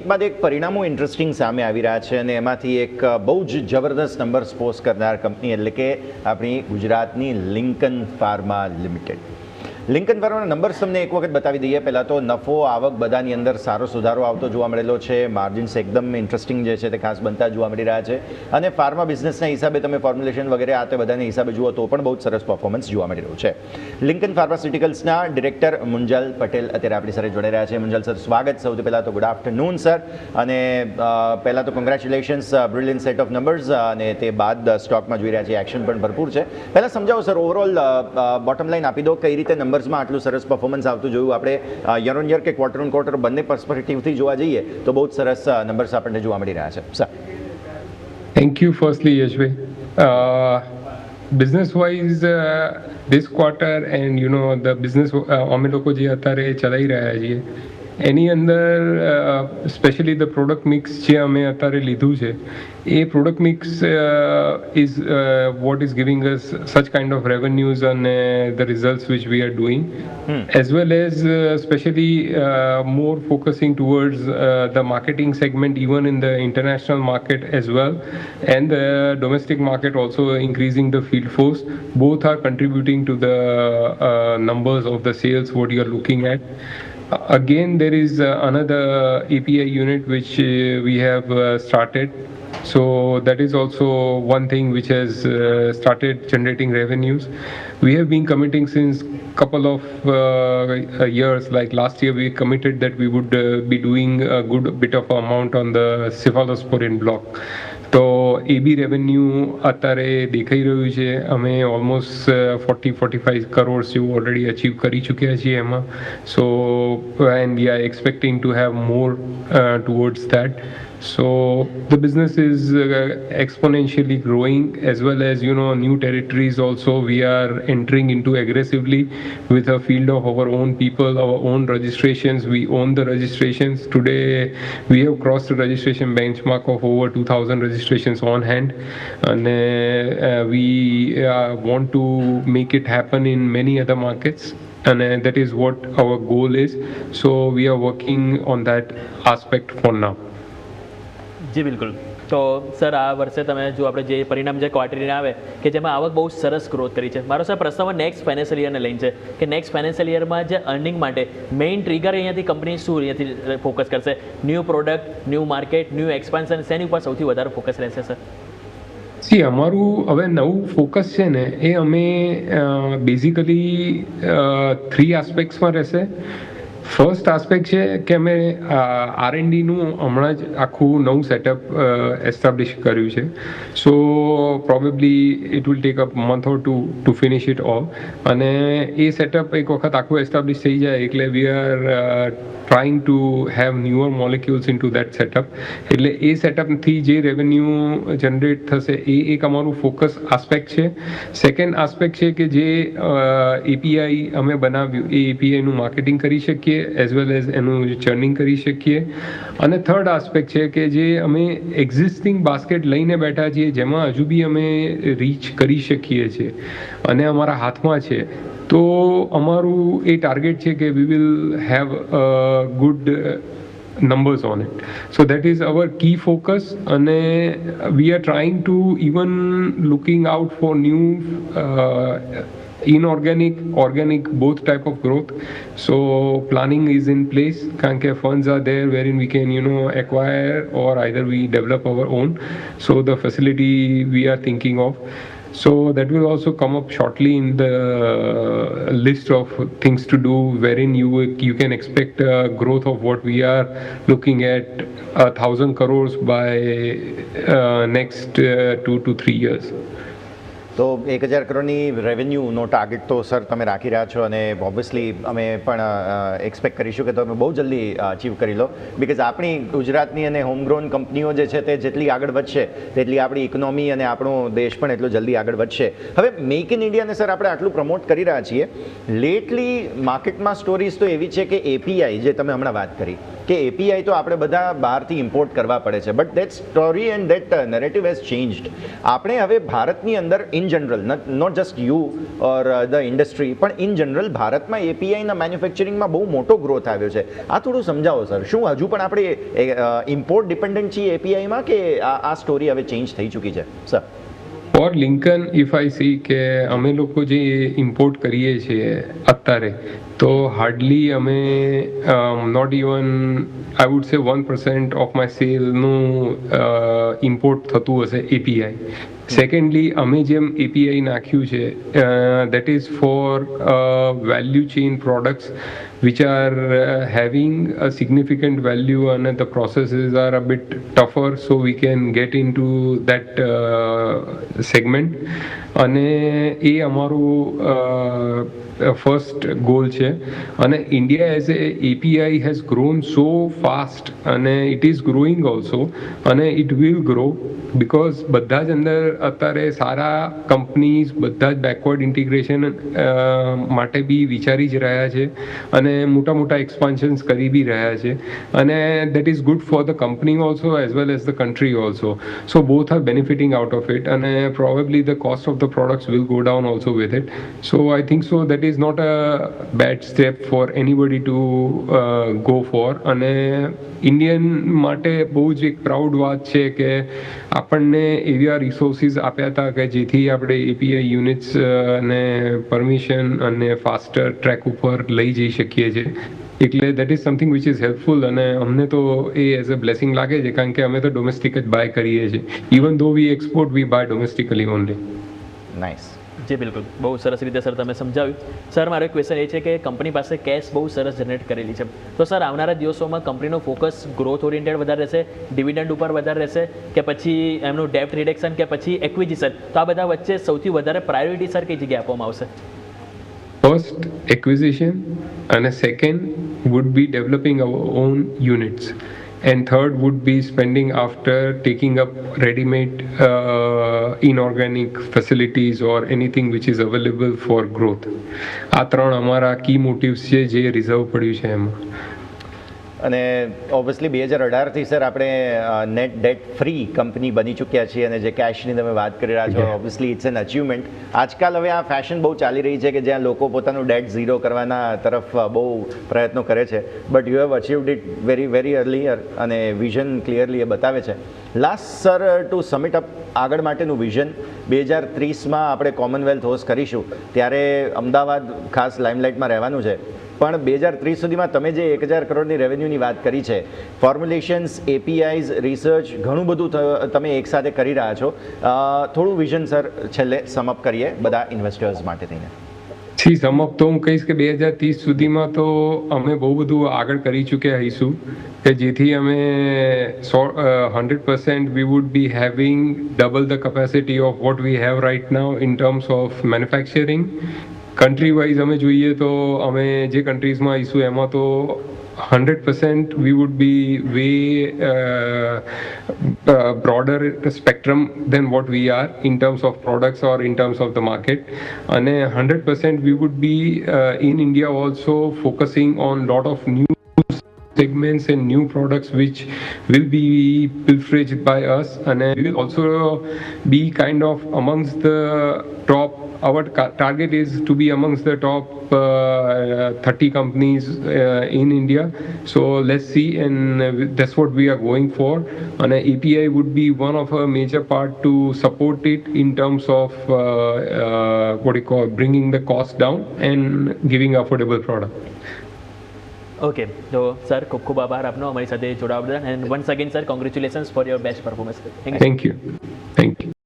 બાદ એક પરિણામો ઇન્ટરેસ્ટિંગ સામે આવી રહ્યા છે અને એમાંથી એક બહુ જ જબરદસ્ત નંબર્સ પોસ્ટ કરનાર કંપની એટલે કે આપણી ગુજરાતની લિંકન ફાર્મા લિમિટેડ. લિંકન ફાર્માના નંબર્સ તમને એક વખત બતાવી દઈએ. પહેલાં તો નફો આવક બધાની અંદર સારો સુધારો આવતો જોવા મળેલો છે. માર્જિન્સ એકદમ ઇન્ટરેસ્ટિંગ જે છે તે ખાસ બનતા જોવા મળી રહ્યા છે અને ફાર્મા બિઝનેસના હિસાબે તમે ફોર્મ્યુલેશન વગેરે આ તે બધાના હિસાબે જુઓ તો પણ બહુ જ સરસ પરફોર્મન્સ જોવા મળી રહ્યું છે. લિંકન ફાર્માસ્યુટિકલ્સના ડિરેક્ટર મુંજલ પટેલ અત્યારે આપણી સાથે જોડાઈ રહ્યા છે. મુંજલ સર, સ્વાગત. સૌથી પહેલાં તો ગુડ આફ્ટરનૂન સર, અને પહેલાં તો congratulations, brilliant set of numbers, અને તે બાદ સ્ટોકમાં જોઈ રહ્યા છીએ એક્શન પણ ભરપૂર છે. પહેલાં સમજાવો સર, ઓવરઓલ બોટમ લાઈન આપી દો, કઈ રીતે નંબર્સમાં આટલું સરસ પરફોર્મન્સ આવતું જોયું આપણે યર ઓન યર કે ક્વાર્ટર ઓન ક્વાર્ટર બંને પર્સપેક્ટિવથી જોવા જઈએ તો બહુ જ સરસ નંબર્સ આપણને જોવા મળી રહ્યા છે sir. Thank you firstly, Yashvi. Business wise, this quarter and the business અમે લોકો જે અત્યારે ચલાવી રહ્યા છીએ એની અંદર સ્પેશિયલી ધ પ્રોડક્ટ મિક્સ જે અમે અત્યારે લીધું છે એ product mix is what is giving us such kind of revenues અને the results which we are doing as well as specially more focusing towards the marketing segment even in the international market as well, and the domestic market also increasing the field force. Both are contributing to the numbers of the sales what you are looking at. Again, there is another API unit which we have started. So that is also one thing which has started generating revenues. We have been committing since couple of years. Like last year, we committed that we would be doing a good bit of amount on the cephalosporin block. તો એ બી revenue અત્યારે દેખાઈ રહ્યું છે. અમે almost 40-45 crore જેવું already achieve કરી ચૂક્યા છીએ એમાં. સો and we are expecting to have more towards that. So the business is exponentially growing, as well as new territories also we are entering into aggressively with a field of our own people, our own registrations. We own the registrations. Today we have crossed the registration benchmark of over 2,000 registrations on hand, and we want to make it happen in many other markets, and that is what our goal is. So we are working on that aspect for now. જી બિલકુલ. તો sir, આ વર્ષે તમે જો આપણે જે પરિણામ જે ક્વાર્ટરને આવે કે જેમાં આવક બહુ સરસ ગ્રોથ કરી છે. મારો સર પ્રશ્ન નેક્સ્ટ ફાઇનાન્શિયલ યરને લઈને છે કે નેક્સ્ટ ફાઇનાન્શિયલ યરમાં જે અર્નિંગ માટે મેઇન ટ્રિગર અહીંયાથી કંપની શું અહીંયાથી ફોકસ કરશે? New product, new market, new expansion, શેની ઉપર સૌથી વધારે ફોકસ રહેશે સર? અમારું હવે નવું ફોકસ છે ને એ અમે બેઝિકલી 3 આસ્પેક્ટ્સમાં રહેશે. ફર્સ્ટ આસ્પેક્ટ છે કે અમે R&Dનું હમણાં જ આખું નવું સેટઅપ એસ્ટાબ્લિશ કર્યું છે. સો probably it will take a month or two finish it all. અને એ સેટઅપ એક વખત આખું એસ્ટાબ્લિશ થઈ જાય એટલે we are trying to have newer molecules into that setup. એટલે એ સેટઅપથી જે રેવન્યુ જનરેટ થશે એ એક અમારું ફોકસ આસ્પેક્ટ છે. સેકન્ડ આસ્પેક્ટ છે કે જે એપીઆઈ અમે બનાવ્યું એ એપીઆઈનું માર્કેટિંગ કરી શકીએ એઝ વેલ એઝ એનું ચર્નિંગ કરી શકીએ. અને થર્ડ આસ્પેક્ટ છે કે જે અમે એક્ઝિસ્ટિંગ બાસ્કેટ લઈને બેઠા છીએ જેમાં હજુ બી અમે રીચ કરી શકીએ છીએ અને અમારા હાથમાં છે. તો અમારું એ ટાર્ગેટ છે કે we will have good numbers on it. So that is our key focus, and we are trying to even looking out for new inorganic, organic, both type of growth. So planning is in place. Kanke funds are there wherein we can acquire or either we develop our own. So the facility we are thinking of. So that will also come up shortly in the list of things to do, wherein you can expect a growth of what we are looking at 1,000 crores by next 2 to 3 years. તો 1,000 કરોડની રેવન્યુનો target તો sir તમે રાખી રહ્યા છો અને obviously અમે પણ expect કરીશું કે તમે બહુ જલ્દી અચીવ કરી લો. બિકોઝ આપણી ગુજરાતની અને હોમગ્રોન કંપનીઓ જે છે તે જેટલી આગળ વધશે તેટલી આપણી ઇકોનોમી અને આપણો દેશ પણ એટલો જલ્દી આગળ વધશે. હવે મેક ઇન ઇન્ડિયાને સર આપણે આટલું પ્રમોટ કરી રહ્યા છીએ. લેટલી માર્કેટમાં સ્ટોરીઝ તો એવી છે કે એપીઆઈ જે તમે હમણાં વાત કરી કે એપીઆઈ તો આપણે બધા બહારથી ઇમ્પોર્ટ કરવા પડે છે, but that story and that narrative has changed. આપણે હવે ભારતની અંદર in in general, not just you or the industry, પણ ઇન જનરલ ભારતમાં એપીઆઈના મેન્યુફેક્ચરિંગમાં બહુ મોટો ગ્રોથ આવ્યો છે. આ થોડું સમજાવો સર, શું હજુ પણ આપણે ઇમ્પોર્ટ ડિપેન્ડન્ટ છીએ એપીઆઈમાં કે આ સ્ટોરી હવે ચેન્જ થઈ ચૂકી છે sir? For Lincoln if I see કે અમે લોકો જે ઇમ્પોર્ટ કરીએ છીએ અત્યારે, તો હાર્ડલી અમે not even I would say 1% of my સેલનું ઇમ્પોર્ટ થતું હશે એપીઆઈ. સેકન્ડલી, અમે જેમ એપીઆઈ નાખ્યું છે, that is four value chain products which are having a significant value and the processes are a bit tougher, so we can get into that segment. અને એ અમારું first goal છે. અને India as a API has grown so fast અને it is growing also, અને it will grow because બધા જ અંદર અત્યારે સારા કંપનીઝ બધા જ બેકવર્ડ ઇન્ટિગ્રેશન માટે બી વિચારી જ રહ્યા છે અને મોટા મોટા એક્સપાન્શન્સ કરી બી રહ્યા છે, અને that is good for the company also as well as the country also. So both are benefiting out of it, અને probably the cost of the products will go down also with it. So I think so that is not a bad step for anybody to go for. અને Indian માટે બહુ જ એક proud વાત છે કે આપણને એવા રિસોર્સિસ આપ્યા હતા કે જેથી આપણે એપીઆઈ યુનિટ્સ અને પરમિશન અને ફાસ્ટર ટ્રેક ઉપર લઈ જઈ શકીએ છીએ. એટલે that is something which is helpful, અને અમને તો એ એઝ અ બ્લેસિંગ લાગે છે, કારણ કે અમે તો ડોમેસ્ટિક જ બાય કરીએ છીએ. Even though we export, we buy domestically only. Nice. જી બિલકુલ, બહુ સરસ રીતે સર તમે સમજાવ્યું. સર, મારો એક ક્વેશ્ચન એ છે કે કંપની પાસે કેશ બહુ સરસ જનરેટ કરેલી છે, તો સર આવનારા દિવસોમાં કંપનીનો ફોકસ ગ્રોથ ઓરિએન્ટેડ વધારે રહેશે, ડિવિડન્ડ ઉપર વધારે રહેશે, કે પછી એમનું ડેપ્ટ રિડક્શન, કે પછી એક્વિઝિશન? તો આ બધા વચ્ચે સૌથી વધારે પ્રાયોરિટી સર કઈ જગ્યાએ આપવામાં આવશે? First, acquisition, and second would be developing our own units, and third would be spending after taking up ready-made inorganic facilities or anything which is available for growth. આ ત્રણ અમારા કી મોટિવ્સ છે જે રિઝર્વ પડ્યું છે એમાં. અને ઓબ્વિયસલી 2018થી સર આપણે નેટ ડેટ ફ્રી કંપની બની ચૂક્યા છીએ, અને જે કેશની તમે વાત કરી રહ્યા છો, ઓબ્વિયસલી ઇટ્સ એન અચીવમેન્ટ. આજકાલ હવે આ ફેશન બહુ ચાલી રહી છે કે જ્યાં લોકો પોતાનું ડેટ ઝીરો કરવાના તરફ બહુ પ્રયત્નો કરે છે, but you have achieved it very very earlier, અને વિઝન ક્લિયરલી એ બતાવે છે. Last sir, to sum it up આગળ માટેનું વિઝન, 2030માં આપણે કોમનવેલ્થ હોસ્ટ કરીશું ત્યારે અમદાવાદ ખાસ લાઇમલાઇટમાં રહેવાનું છે, પણ 2030 સુધીમાં તમે જે 1000 કરોડની રેવન્યુની વાત કરી છે, ફોર્મ્યુલેશન્સ, એપીઆઈઝ, રિસર્ચ, ઘણું બધું તમે એકસાથે કરી રહ્યા છો. થોડું વિઝન સર છેલ્લે સમઅપ કરીએ બધા ઇન્વેસ્ટર્સ માટે થઈને. સમઅપ તો હું કહીશ કે 2030 સુધીમાં તો અમે બહુ બધું આગળ કરી ચૂક્યા હઈશું, કે જેથી અમે 100% we would be having double the capacity of what we have right now in terms of manufacturing. Country wise અમે જોઈએ તો અમે જે કન્ટ્રીઝમાં આવીશું એમાં તો 100% we would be way broader spectrum than what we are in terms of products or in terms of the market. And 100% we would be in India also focusing on lot of new segments and new products which will be pilferaged by us, and we will also be kind of amongst the top. Our target is to be amongst the top 30 companies in India. So let's see, and that's what we are going for. And API would be one of a major part to support it in terms of bringing the cost down and giving affordable product. Okay, તો sir ખૂબ ખૂબ આભાર આપનો અમારી સાથે જોડાવા બદલ, and once again sir congratulations for your best performance. Thank you.